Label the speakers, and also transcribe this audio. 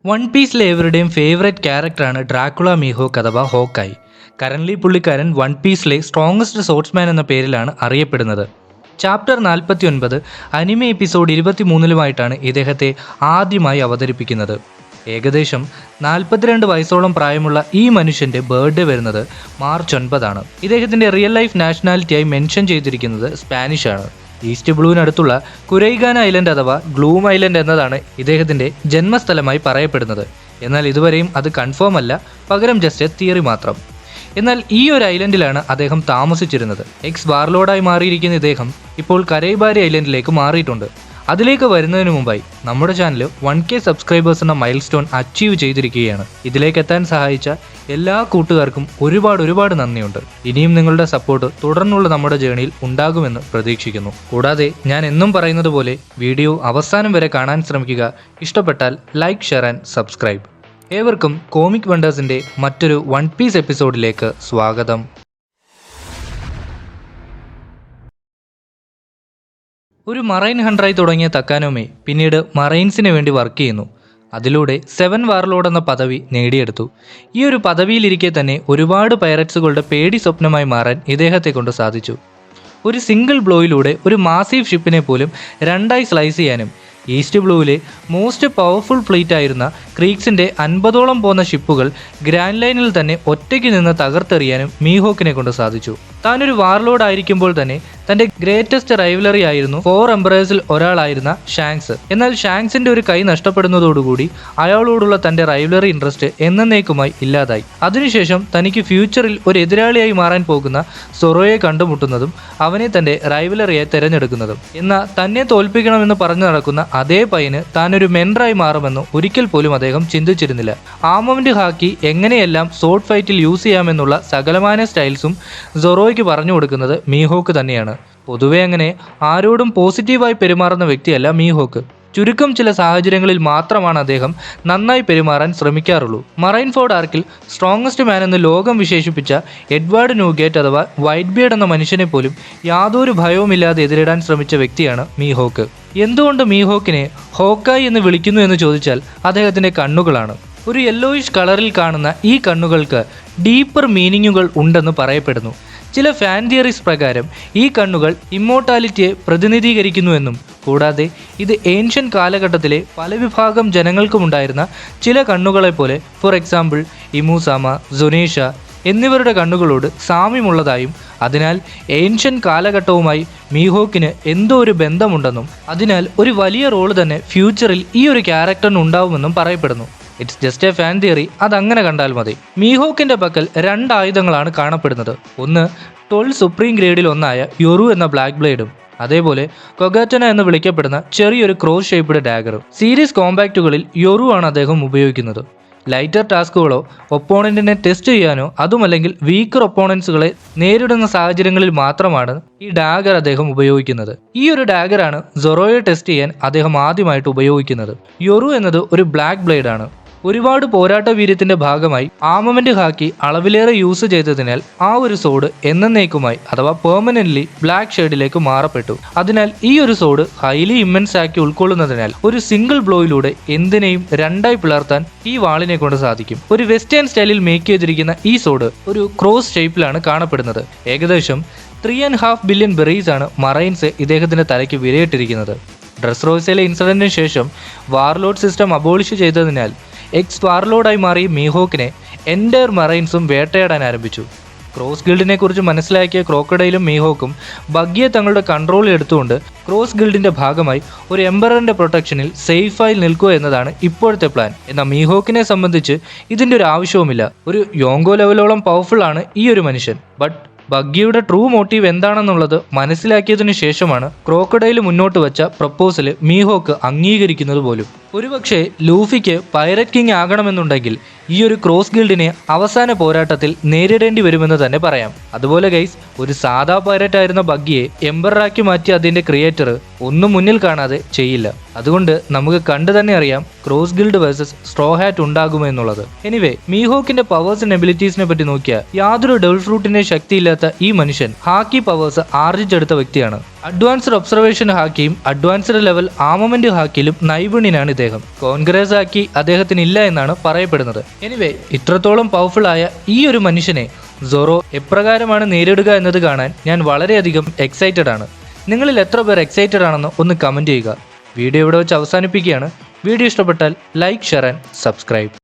Speaker 1: One പീസിലെ എവരുടെയും favourite ക്യാരക്ടറാണ് Dracula മീഹോക്ക് അഥവാ ഹോക്കായി. Currently പുള്ളിക്കാരൻ വൺ പീസിലെ സ്ട്രോങ്ങസ്റ്റ് സോർട്സ്മാൻ എന്ന പേരിലാണ് അറിയപ്പെടുന്നത്. ചാപ്റ്റർ 49 അനിമെ എപ്പിസോഡ് 23-ലുമായിട്ടാണ് ഇദ്ദേഹത്തെ ആദ്യമായി അവതരിപ്പിക്കുന്നത്. ഏകദേശം 42 വയസ്സോളം പ്രായമുള്ള ഈ മനുഷ്യൻ്റെ ബർത്ത്ഡേ വരുന്നത് മാർച്ച് 9 ഇദ്ദേഹത്തിൻ്റെ റിയൽ ലൈഫ് നാഷണാലിറ്റിയായി മെൻഷൻ ചെയ്തിരിക്കുന്നത് സ്പാനിഷാണ്. ഈസ്റ്റ് ബ്ലൂവിനടുത്തുള്ള കുരൈഗാന ഐലൻഡ് അഥവാ ഗ്ലൂം ഐലൻഡ് എന്നതാണ് ഇദ്ദേഹത്തിൻ്റെ ജന്മസ്ഥലമായി പറയപ്പെടുന്നത്. എന്നാൽ ഇതുവരെയും അത് കൺഫേം അല്ല, പകരം ജസ്റ്റ് തിയറി മാത്രം. എന്നാൽ ഈ ഒരു ഐലൻഡിലാണ് അദ്ദേഹം താമസിച്ചിരുന്നത്. എക്സ് വാർലോഡായി മാറിയിരിക്കുന്ന ഇദ്ദേഹം ഇപ്പോൾ കരൈബാരി ഐലൻഡിലേക്ക് മാറിയിട്ടുണ്ട്. അതിലേക്ക് വരുന്നതിന് മുമ്പായി നമ്മുടെ ചാനൽ 1K സബ്സ്ക്രൈബേഴ്സ് എന്ന മൈൽ സ്റ്റോൺ അച്ചീവ് ചെയ്തിരിക്കുകയാണ്. ഇതിലേക്ക് എത്താൻ സഹായിച്ച എല്ലാ കൂട്ടുകാർക്കും ഒരുപാട് നന്ദിയുണ്ട്. ഇനിയും നിങ്ങളുടെ സപ്പോർട്ട് തുടർന്നുള്ള നമ്മുടെ ജേണിയിൽ ഉണ്ടാകുമെന്ന് പ്രതീക്ഷിക്കുന്നു. കൂടാതെ ഞാൻ എന്നും പറയുന്നത് പോലെ വീഡിയോ അവസാനം വരെ കാണാൻ ശ്രമിക്കുക. ഇഷ്ടപ്പെട്ടാൽ ലൈക്ക്, ഷെയർ ആൻഡ് സബ്സ്ക്രൈബ്. ഏവർക്കും കോമിക് വണ്ടേഴ്സിൻ്റെ മറ്റൊരു വൺ പീസ് എപ്പിസോഡിലേക്ക് സ്വാഗതം. ഒരു മറൈൻ ഹണ്ടറായി തുടങ്ങിയ തക്കാനോമെ പിന്നീട് മറൈൻസിന് വേണ്ടി വർക്ക് ചെയ്യുന്നു. അതിലൂടെ 7 വാർലോഡ് എന്ന പദവി നേടിയെടുത്തു. ഈ ഒരു പദവിയിലിരിക്കെ തന്നെ ഒരുപാട് പൈററ്റ്സുകളുടെ പേടി സ്വപ്നമായി മാറാൻ ഇദ്ദേഹത്തെ കൊണ്ട് സാധിച്ചു. ഒരു സിംഗിൾ ബ്ലോയിലൂടെ ഒരു മാസീവ് ഷിപ്പിനെ പോലും രണ്ടായി സ്ലൈസ് ചെയ്യാനും ഈസ്റ്റ് ബ്ലൂവിലെ മോസ്റ്റ് പവർഫുൾ ഫ്ലീറ്റ് ആയിരുന്ന ക്രീക്സിൻ്റെ 50ഓളം പോകുന്ന ഷിപ്പുകൾ ഗ്രാൻഡ് ലൈനിൽ തന്നെ ഒറ്റയ്ക്ക് നിന്ന് തകർത്തെറിയാനും മീഹോക്കിനെ കൊണ്ട് സാധിച്ചു. താനൊരു വാർലോഡ് ആയിരിക്കുമ്പോൾ തന്നെ തൻ്റെ ഗ്രേറ്റസ്റ്റ് റൈവലറി ആയിരുന്നു 4 എംപറേഴ്സിൽ ഒരാളായിരുന്ന ഷാങ്ക്സ്. എന്നാൽ ഷാങ്ക്സിൻ്റെ ഒരു കൈ നഷ്ടപ്പെടുന്നതോടുകൂടി അയാളോടുള്ള തൻ്റെ റൈവലറി ഇൻട്രസ്റ്റ് എന്നേക്കുമായി ഇല്ലാതായി. അതിനുശേഷം തനിക്ക് ഫ്യൂച്ചറിൽ ഒരു എതിരാളിയായി മാറാൻ പോകുന്ന സൊറോയെ കണ്ടുമുട്ടുന്നതും അവനെ തൻ്റെ റൈവലറിയായി തിരഞ്ഞെടുക്കുന്നതും. എന്നാൽ തന്നെ തോൽപ്പിക്കണമെന്ന് പറഞ്ഞു നടക്കുന്ന അതേ പയ്യന് താനൊരു മെൻഡറായി മാറുമെന്ന് ഒരിക്കൽ പോലും അദ്ദേഹം ചിന്തിച്ചിരുന്നില്ല. ആർമമെന്റ് ഹാക്കി എങ്ങനെയെല്ലാം സോർഡ് ഫൈറ്റിൽ യൂസ് ചെയ്യാമെന്നുള്ള സകലമാന സ്റ്റൈൽസും സൊറോയ്ക്ക് പറഞ്ഞു കൊടുക്കുന്നത് മീഹോക്ക് തന്നെയാണ്. പൊതുവെ അങ്ങനെ ആരോടും പോസിറ്റീവായി പെരുമാറുന്ന വ്യക്തിയല്ല മീഹോക്ക്. ചുരുക്കം ചില സാഹചര്യങ്ങളിൽ മാത്രമാണ് അദ്ദേഹം നന്നായി പെരുമാറാൻ ശ്രമിക്കാറുള്ളൂ. മറൈൻ ഫോർഡ് ആർക്കിൽ സ്ട്രോങ്ങസ്റ്റ് മാൻ എന്ന് ലോകം വിശേഷിപ്പിച്ച എഡ്വാർഡ് ന്യൂഗേറ്റ് അഥവാ വൈറ്റ് ബിയർഡ് എന്ന മനുഷ്യനെ പോലും യാതൊരു ഭയവുമില്ലാതെ എതിരിടാൻ ശ്രമിച്ച വ്യക്തിയാണ് മീഹോക്ക്. എന്തുകൊണ്ട് മീഹോക്കിനെ ഹോക്കായി എന്ന് വിളിക്കുന്നു എന്ന് ചോദിച്ചാൽ അദ്ദേഹത്തിൻ്റെ കണ്ണുകളാണ്. ഒരു യെല്ലോയിഷ് കളറിൽ കാണുന്ന ഈ കണ്ണുകൾക്ക് ഡീപ്പർ മീനിങ്ങുകൾ ഉണ്ടെന്ന് പറയപ്പെടുന്നു. ചില ഫാൻ തിയറീസ് പ്രകാരം ഈ കണ്ണുകൾ ഇമ്മോർട്ടാലിറ്റിയെ പ്രതിനിധീകരിക്കുന്നുവെന്നും കൂടാതെ ഇത് ഏൻഷ്യൻ കാലഘട്ടത്തിലെ പല വിഭാഗം ജനങ്ങൾക്കുമുണ്ടായിരുന്ന ചില കണ്ണുകളെപ്പോലെ, ഫോർ എക്സാമ്പിൾ ഇമൂസാമ, സൊനേഷ എന്നിവരുടെ കണ്ണുകളോട് സാമ്യമുള്ളതായും അതിനാൽ ഏൻഷ്യൻ കാലഘട്ടവുമായി മീഹോക്കിന് എന്തോ ഒരു ബന്ധമുണ്ടെന്നും അതിനാൽ ഒരു വലിയ റോള് തന്നെ ഫ്യൂച്ചറിൽ ഈ ഒരു ക്യാരക്ടറിന് ഉണ്ടാവുമെന്നും പറയപ്പെടുന്നു. It's just A fan theory, അതങ്ങനെ കണ്ടാൽ മതി. മീഹോക്കിൻ്റെ പക്കൽ 2 ആയുധങ്ങളാണ് കാണപ്പെടുന്നത്. ഒന്ന് 12 സുപ്രീം ഗ്രേഡിൽ ഒന്നായ യൊറു എന്ന ബ്ലാക്ക് ബ്ലേഡും അതേപോലെ കൊഗാറ്റന എന്ന് വിളിക്കപ്പെടുന്ന ചെറിയൊരു ക്രോസ് ഷേപ്പ്ഡ് ഡാഗറും. സീരീസ് കോമ്പാക്റ്റുകളിൽ യൊറു ആണ് അദ്ദേഹം ഉപയോഗിക്കുന്നത്. ലൈറ്റർ ടാസ്കുകളോ ഒപ്പോണൻറ്റിനെ ടെസ്റ്റ് ചെയ്യാനോ അതുമല്ലെങ്കിൽ വീക്കർ ഒപ്പോണൻസുകളെ നേരിടുന്ന സാഹചര്യങ്ങളിൽ മാത്രമാണ് ഈ ഡാഗർ അദ്ദേഹം ഉപയോഗിക്കുന്നത്. ഈ ഒരു ഡാഗറാണ് സൊറോയെ ടെസ്റ്റ് ചെയ്യാൻ അദ്ദേഹം ആദ്യമായിട്ട് ഉപയോഗിക്കുന്നത്. യൊറു എന്നത് ഒരു ബ്ലാക്ക് ബ്ലേഡാണ്. ഒരുപാട് പോരാട്ട വീര്യത്തിന്റെ ഭാഗമായി ആർമമെന്റ് ഹാക്കി അളവിലേറെ യൂസ് ചെയ്തതിനാൽ ആ ഒരു സോഡ് എന്നേക്കുമായി അഥവാ പെർമനന്റ്ലി ബ്ലാക്ക് ഷെയ്ഡിലേക്ക് മാറപ്പെട്ടു. അതിനാൽ ഈ ഒരു സോഡ് ഹൈലി ഇമ്മൻസ് ആക്കി ഉൾക്കൊള്ളുന്നതിനാൽ ഒരു സിംഗിൾ ബ്ലോയിലൂടെ എന്തിനേയും രണ്ടായി പിളർത്താൻ ഈ വാളിനെ കൊണ്ട് സാധിക്കും. ഒരു വെസ്റ്റേൺ സ്റ്റൈലിൽ മേക്ക് ചെയ്തിരിക്കുന്ന ഈ സോഡ് ഒരു ക്രോസ് ഷേപ്പിലാണ് കാണപ്പെടുന്നത്. ഏകദേശം 3.5 ബില്യൺ ബെറീസ് ആണ് മറൈൻസ് ഇദ്ദേഹത്തിന്റെ തലയ്ക്ക് വിലയിട്ടിരിക്കുന്നത്. ഡ്രസ് റോയ്സിലെ ഇൻസിഡന്റിന് ശേഷം വാർലോഡ് സിസ്റ്റം അബോളിഷ് ചെയ്തതിനാൽ എക്സ് വാർലോഡായി മാറി മീഹോക്കിനെ എൻറ്റയർ മറൈൻസും വേട്ടയാടാൻ ആരംഭിച്ചു. ക്രോസ് ഗിൽഡിനെ കുറിച്ച് മനസ്സിലാക്കിയ ക്രോക്കഡൈലും മീഹോക്കും ബഗ്ഗിയെ തങ്ങളുടെ കൺട്രോളിൽ എടുത്തുകൊണ്ട് ക്രോസ് ഗിൽഡിന്റെ ഭാഗമായി ഒരു എംബററിന്റെ പ്രൊട്ടക്ഷനിൽ സേഫായി നിൽക്കുക എന്നതാണ് ഇപ്പോഴത്തെ പ്ലാൻ. എന്നാൽ മീഹോക്കിനെ സംബന്ധിച്ച് ഇതിൻ്റെ ഒരു ആവശ്യവുമില്ല. ഒരു യോങ്കോ ലെവലോളം പവർഫുൾ ആണ് ഈ ഒരു മനുഷ്യൻ. ബട്ട് ബഗ്ഗിയുടെ ട്രൂ മോട്ടീവ് എന്താണെന്നുള്ളത് മനസ്സിലാക്കിയതിനു ശേഷമാണ് ക്രോക്കഡൈൽ മുന്നോട്ട് വെച്ച പ്രപ്പോസല് മീഹോക്ക് അംഗീകരിക്കുന്നത് പോലും. ഒരുപക്ഷെ ലൂഫിക്ക് പൈററ്റ് കിങ് ആകണമെന്നുണ്ടെങ്കിൽ ഈ ഒരു ക്രോസ് ഗിൽഡിനെ അവസാന പോരാട്ടത്തിൽ നേരിടേണ്ടി വരുമെന്ന് തന്നെ പറയാം. അതുപോലെ ഗൈസ്, ഒരു സാധാ പൈററ്റ് ആയിരുന്ന ബഗ്ഗിയെ എംബറാക്കി മാറ്റി അതിന്റെ ക്രിയേറ്റർ ഒന്നും മുന്നിൽ കാണാതെ ചെയ്യില്ല. അതുകൊണ്ട് നമുക്ക് കണ്ടു തന്നെ അറിയാം Cross Guild versus Straw Hat ഉണ്ടാകുമെന്നുള്ളത്. എനിവേ, മീഹോക്കിന്റെ പവേഴ്സ് ആൻഡ് എബിലിറ്റീസിനെ പറ്റി നോക്കിയാൽ യാതൊരു ഡെവിൾ ഫ്രൂട്ടിന്റെ ശക്തിയില്ലാത്ത ഈ മനുഷ്യൻ ഹാക്കി പവേഴ്സ് ആർജിച്ചെടുത്ത വ്യക്തിയാണ്. അഡ്വാൻസ്ഡ് ഒബ്സർവേഷൻ ഹാക്കിയും അഡ്വാൻസ്ഡ് ലെവൽ ആർമമെന്റ് ഹാക്കിയിലും നൈപുണ്യനാണ് ഇദ്ദേഹം. കോൺഗ്രസ് ഹാക്കി അദ്ദേഹത്തിന് ഇല്ല എന്നാണ് പറയപ്പെടുന്നത്. എനിവേ, ഇത്രത്തോളം പവർഫുൾ ആയ ഈ ഒരു മനുഷ്യനെ സൊറോ എപ്രകാരമാണ് നേരിടുക എന്നത് കാണാൻ ഞാൻ വളരെയധികം എക്സൈറ്റഡ് ആണ്. നിങ്ങളിൽ എത്ര പേർ എക്സൈറ്റഡ് ആണെന്ന് ഒന്ന് കമൻറ്റ് ചെയ്യുക. വീഡിയോ ഇവിടെ വെച്ച് അവസാനിപ്പിക്കുകയാണ്. വീഡിയോ ഇഷ്ടപ്പെട്ടാൽ ലൈക്ക്, ഷെയർ ആൻഡ് സബ്സ്ക്രൈബ്.